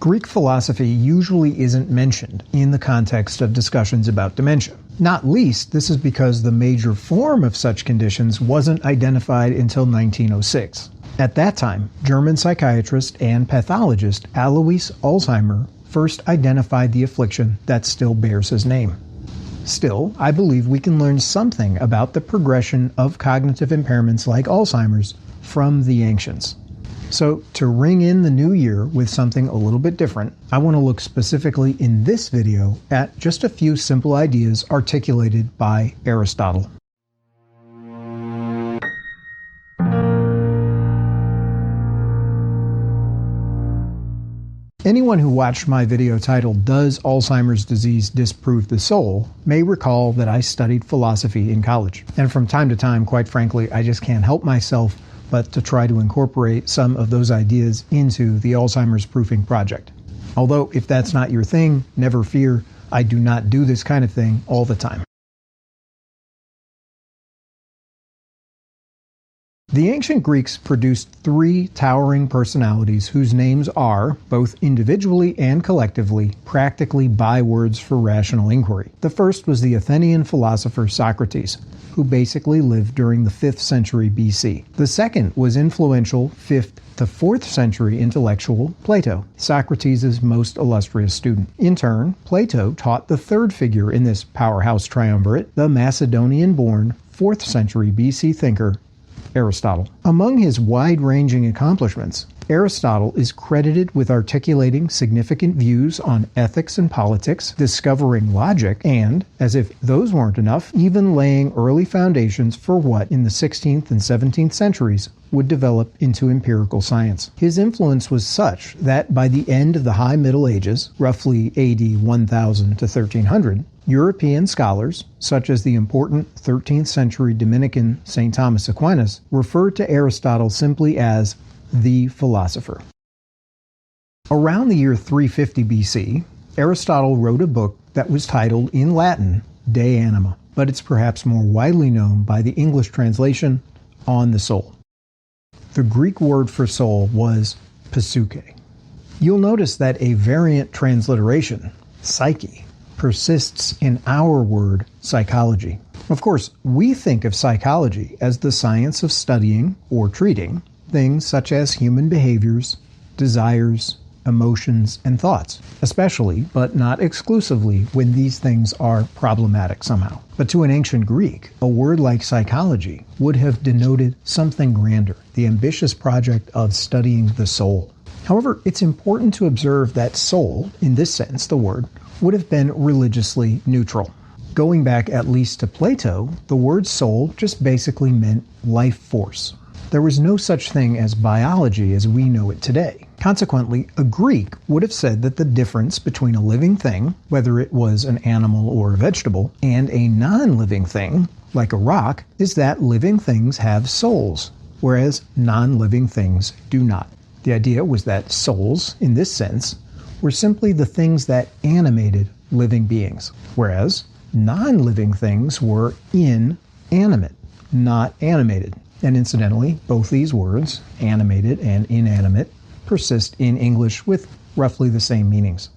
Greek philosophy usually isn't mentioned in the context of discussions about dementia. Not least, this is because the major form of such conditions wasn't identified until 1906. At that time, German psychiatrist and pathologist Alois Alzheimer first identified the affliction that still bears his name. Still, I believe we can learn something about the progression of cognitive impairments like Alzheimer's from the ancients. So, to ring in the new year with something a little bit different, I want to look specifically in this video at just a few simple ideas articulated by Aristotle. Anyone who watched my video titled "Does Alzheimer's Disease Disprove the Soul?" may recall that I studied philosophy in college. And from time to time, quite frankly, I just can't help myself but to try to incorporate some of those ideas into the Alzheimer's Proofing Project. Although, if that's not your thing, never fear, I do not do this kind of thing all the time. The ancient Greeks produced three towering personalities whose names are, both individually and collectively, practically bywords for rational inquiry. The first was the Athenian philosopher Socrates, who basically lived during the 5th century BC. The second was influential 5th to 4th century intellectual Plato, Socrates' most illustrious student. In turn, Plato taught the third figure in this powerhouse triumvirate, the Macedonian-born 4th century BC thinker Aristotle. Among his wide-ranging accomplishments, Aristotle is credited with articulating significant views on ethics and politics, discovering logic, and, as if those weren't enough, even laying early foundations for what, in the 16th and 17th centuries, would develop into empirical science. His influence was such that by the end of the High Middle Ages, roughly AD 1000 to 1300, European scholars, such as the important 13th century Dominican St. Thomas Aquinas, referred to Aristotle simply as the philosopher. Around the year 350 BC, Aristotle wrote a book that was titled in Latin De Anima, but it's perhaps more widely known by the English translation On the Soul. The Greek word for soul was psyche. You'll notice that a variant transliteration, psyche, persists in our word psychology. Of course, we think of psychology as the science of studying or treating things such as human behaviors, desires, emotions, and thoughts, especially, but not exclusively, when these things are problematic somehow. But to an ancient Greek, a word like psychology would have denoted something grander, the ambitious project of studying the soul. However, it's important to observe that soul, in this sense, the word, would have been religiously neutral. Going back at least to Plato, the word soul just basically meant life force. There was no such thing as biology as we know it today. Consequently, a Greek would have said that the difference between a living thing, whether it was an animal or a vegetable, and a non-living thing, like a rock, is that living things have souls, whereas non-living things do not. The idea was that souls, in this sense, were simply the things that animated living beings, whereas non-living things were inanimate, not animated. And incidentally, both these words, animated and inanimate, persist in English with roughly the same meanings.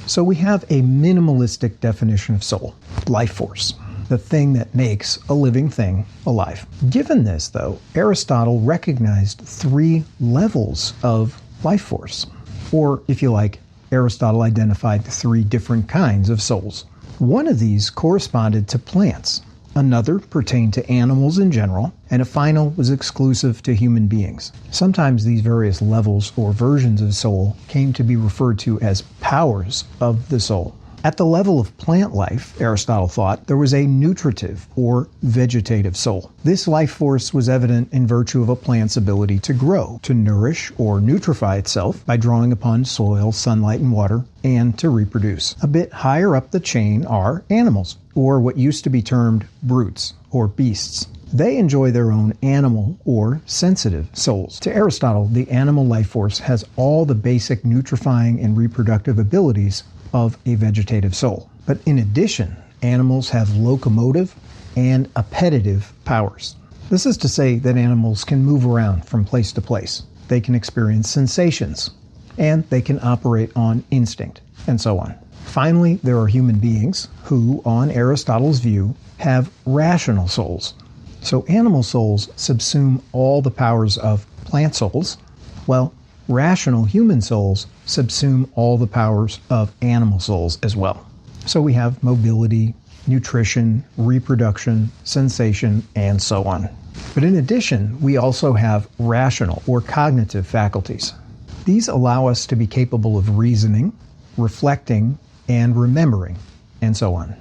So we have a minimalistic definition of soul, life force, the thing that makes a living thing alive. Given this, though, Aristotle recognized three levels of life force. Or, if you like, Aristotle identified three different kinds of souls. One of these corresponded to plants, another pertained to animals in general, and a final was exclusive to human beings. Sometimes these various levels or versions of soul came to be referred to as powers of the soul. At the level of plant life, Aristotle thought, there was a nutritive or vegetative soul. This life force was evident in virtue of a plant's ability to grow, to nourish or nutrify itself by drawing upon soil, sunlight, and water, and to reproduce. A bit higher up the chain are animals, or what used to be termed brutes, or beasts. They enjoy their own animal or sensitive souls. To Aristotle, the animal life force has all the basic nutrifying and reproductive abilities of a vegetative soul. But in addition, animals have locomotive and appetitive powers. This is to say that animals can move around from place to place. they can experience sensations, and they can operate on instinct, and so on. Finally, there are human beings who, on Aristotle's view, have rational souls. So animal souls subsume all the powers of plant souls, while rational human souls subsume all the powers of animal souls as well. So we have mobility, nutrition, reproduction, sensation, and so on. But in addition, we also have rational or cognitive faculties. These allow us to be capable of reasoning, reflecting, and remembering, and so on.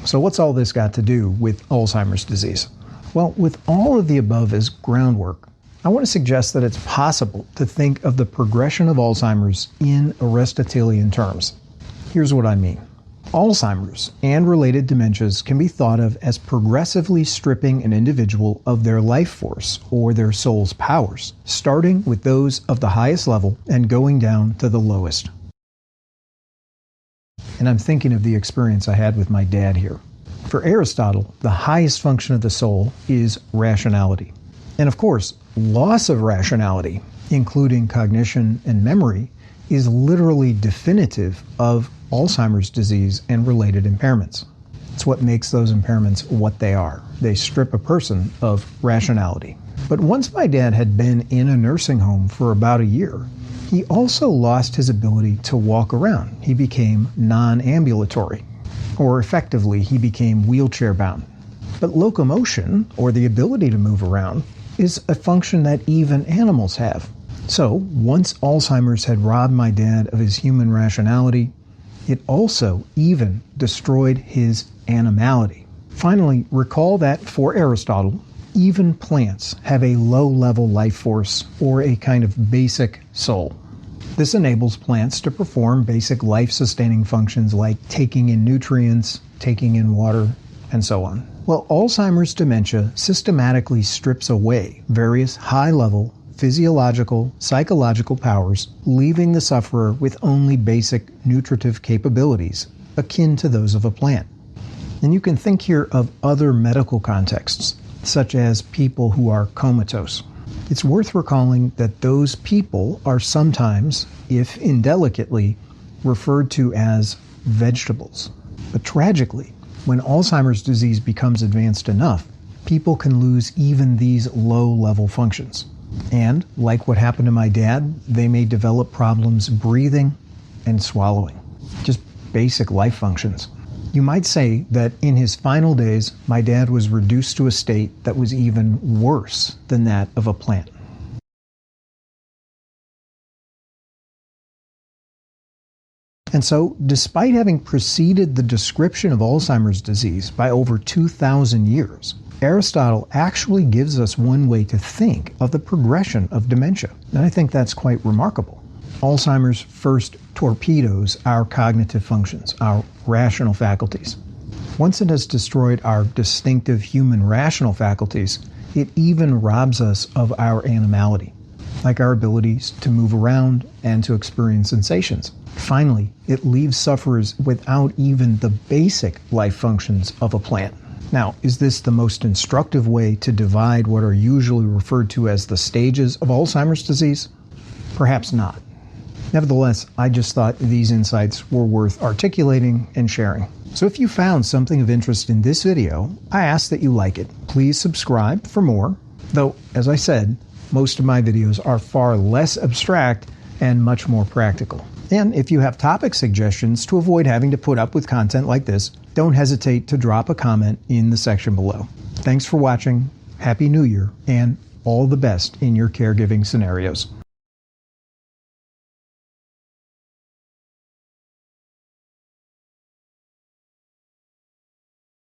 So what's all this got to do with Alzheimer's disease? Well, with all of the above as groundwork, I want to suggest that it's possible to think of the progression of Alzheimer's in Aristotelian terms. Here's what I mean. Alzheimer's and related dementias can be thought of as progressively stripping an individual of their life force or their soul's powers, starting with those of the highest level and going down to the lowest. And I'm thinking of the experience I had with my dad here. For Aristotle, the highest function of the soul is rationality. And of course, loss of rationality, including cognition and memory, is literally definitive of Alzheimer's disease and related impairments. It's what makes those impairments what they are. They strip a person of rationality. But once my dad had been in a nursing home for about a year, he also lost his ability to walk around. He became non-ambulatory, or effectively, he became wheelchair-bound. But locomotion, or the ability to move around, is a function that even animals have. So, once Alzheimer's had robbed my dad of his human rationality, it also even destroyed his animality. Finally, recall that for Aristotle, even plants have a low-level life force or a kind of basic soul. This enables plants to perform basic life-sustaining functions like taking in nutrients, taking in water, and so on. Well, Alzheimer's dementia systematically strips away various high-level physiological, psychological powers, leaving the sufferer with only basic nutritive capabilities, akin to those of a plant. And you can think here of other medical contexts, such as people who are comatose. It's worth recalling that those people are sometimes, if indelicately, referred to as vegetables. But tragically, when Alzheimer's disease becomes advanced enough, people can lose even these low-level functions. And, like what happened to my dad, they may develop problems breathing and swallowing. Just basic life functions. You might say that in his final days, my dad was reduced to a state that was even worse than that of a plant. And so, despite having preceded the description of Alzheimer's disease by over 2,000 years, Aristotle actually gives us one way to think of the progression of dementia. And I think that's quite remarkable. Alzheimer's first torpedoes our cognitive functions, our rational faculties. Once it has destroyed our distinctive human rational faculties, it even robs us of our animality, like our abilities to move around and to experience sensations. Finally, it leaves sufferers without even the basic life functions of a plant. Now, is this the most instructive way to divide what are usually referred to as the stages of Alzheimer's disease? Perhaps not. Nevertheless, I just thought these insights were worth articulating and sharing. So if you found something of interest in this video, I ask that you like it. Please subscribe for more, though, as I said, most of my videos are far less abstract and much more practical. And if you have topic suggestions to avoid having to put up with content like this, don't hesitate to drop a comment in the section below. Thanks for watching, Happy New Year, and all the best in your caregiving scenarios.